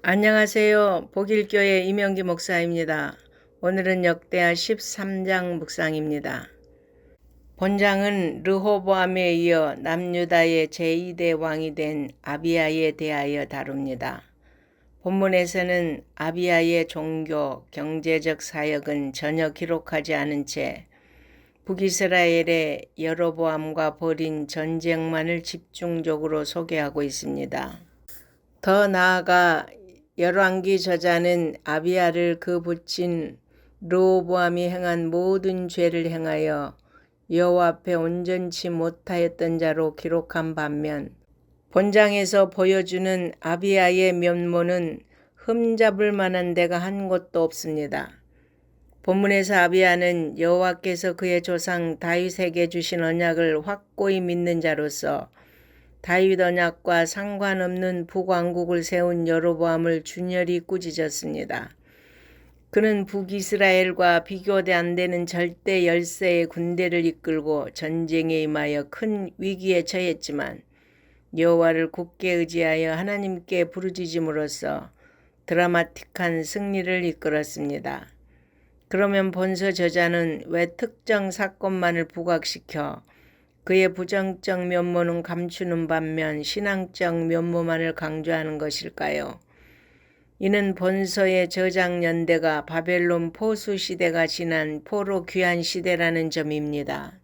안녕하세요. 복일교회 이명기 목사입니다. 오늘은 역대하 13장 묵상입니다. 본장은 르호보암에 이어 남유다의 제2대 왕이 된 아비야에 대하여 다룹니다. 본문에서는 아비야의 종교, 경제적 사역은 전혀 기록하지 않은 채 북이스라엘의 여로보암과 벌인 전쟁만을 집중적으로 소개하고 있습니다. 더 나아가 열왕기 저자는 아비야를 그 부친 르호보암이 행한 모든 죄를 행하여 여호와 앞에 온전치 못하였던 자로 기록한 반면 본장에서 보여주는 아비야의 면모는 흠잡을 만한 데가 한 곳도 없습니다. 본문에서 아비야는 여호와께서 그의 조상 다윗에게 주신 언약을 확고히 믿는 자로서 다윗 언약과 상관없는 북왕국을 세운 여로보암을 준열히 꾸짖었습니다. 그는 북이스라엘과 비교도 안 되는 절대 열세의 군대를 이끌고 전쟁에 임하여 큰 위기에 처했지만 여호와를 굳게 의지하여 하나님께 부르짖음으로써 드라마틱한 승리를 이끌었습니다. 그러면 본서 저자는 왜 특정 사건만을 부각시켜 그의 부정적 면모는 감추는 반면 신앙적 면모만을 강조하는 것일까요? 이는 본서의 저작 연대가 바벨론 포수 시대가 지난 포로 귀환 시대라는 점입니다.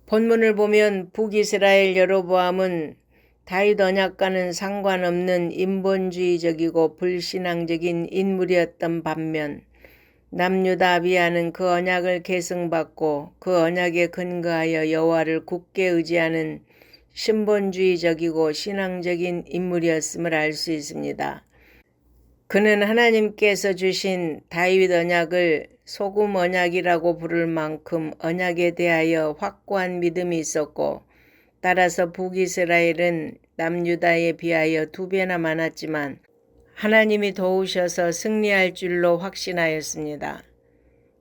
본문을 보면 북이스라엘 여로보암은 다윗 언약과는 상관없는 인본주의적이고 불신앙적인 인물이었던 반면 남유다 아비야는 그 언약을 계승받고 그 언약에 근거하여 여호와를 굳게 의지하는 신본주의적이고 신앙적인 인물이었음을 알 수 있습니다. 그는 하나님께서 주신 다윗 언약을 소금 언약이라고 부를 만큼 언약에 대하여 확고한 믿음이 있었고 따라서 북이스라엘은 남유다에 비하여 2배나 많았지만 하나님이 도우셔서 승리할 줄로 확신하였습니다.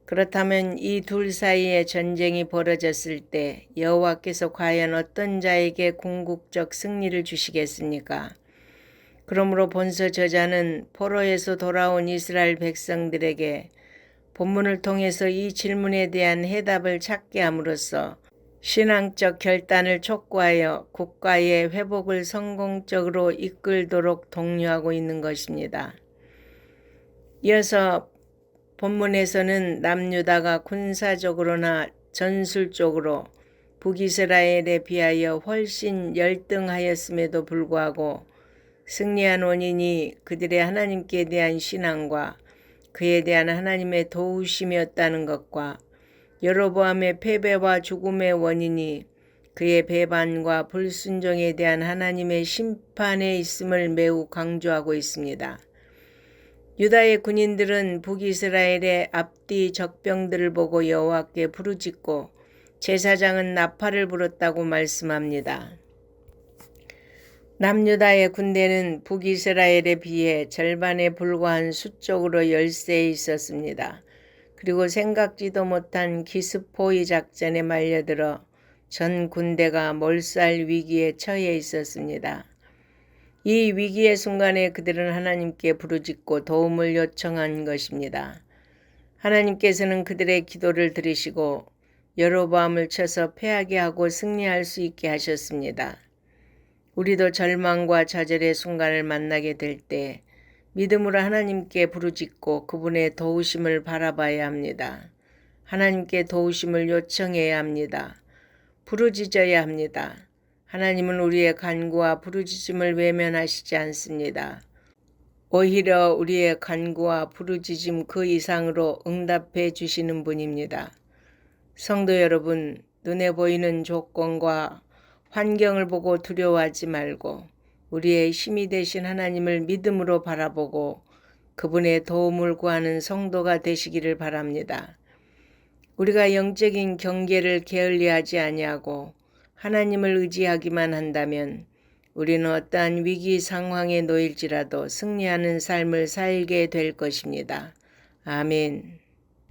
그렇다면 이 둘 사이에 전쟁이 벌어졌을 때 여호와께서 과연 어떤 자에게 궁극적 승리를 주시겠습니까? 그러므로 본서 저자는 포로에서 돌아온 이스라엘 백성들에게 본문을 통해서 이 질문에 대한 해답을 찾게 함으로써 신앙적 결단을 촉구하여 국가의 회복을 성공적으로 이끌도록 독려하고 있는 것입니다. 이어서 본문에서는 남유다가 군사적으로나 전술적으로 북이스라엘에 비하여 훨씬 열등하였음에도 불구하고 승리한 원인이 그들의 하나님께 대한 신앙과 그에 대한 하나님의 도우심이었다는 것과 여로보암의 패배와 죽음의 원인이 그의 배반과 불순종에 대한 하나님의 심판에 있음을 매우 강조하고 있습니다. 유다의 군인들은 북이스라엘의 앞뒤 적병들을 보고 여호와께 부르짖고 제사장은 나팔을 불었다고 말씀합니다. 남유다의 군대는 북이스라엘에 비해 절반에 불과한 수적으로 열세에 있었습니다. 그리고 생각지도 못한 기습포위 작전에 말려들어 전 군대가 몰살 위기에 처해 있었습니다. 이 위기의 순간에 그들은 하나님께 부르짖고 도움을 요청한 것입니다. 하나님께서는 그들의 기도를 들으시고 여로보암을 쳐서 패하게 하고 승리할 수 있게 하셨습니다. 우리도 절망과 좌절의 순간을 만나게 될 때 믿음으로 하나님께 부르짖고 그분의 도우심을 바라봐야 합니다. 하나님께 도우심을 요청해야 합니다. 부르짖어야 합니다. 하나님은 우리의 간구와 부르짖음을 외면하시지 않습니다. 오히려 우리의 간구와 부르짖음 그 이상으로 응답해 주시는 분입니다. 성도 여러분, 눈에 보이는 조건과 환경을 보고 두려워하지 말고 우리의 힘이 되신 하나님을 믿음으로 바라보고 그분의 도움을 구하는 성도가 되시기를 바랍니다. 우리가 영적인 경계를 게을리하지 아니하고 하나님을 의지하기만 한다면 우리는 어떠한 위기 상황에 놓일지라도 승리하는 삶을 살게 될 것입니다. 아멘.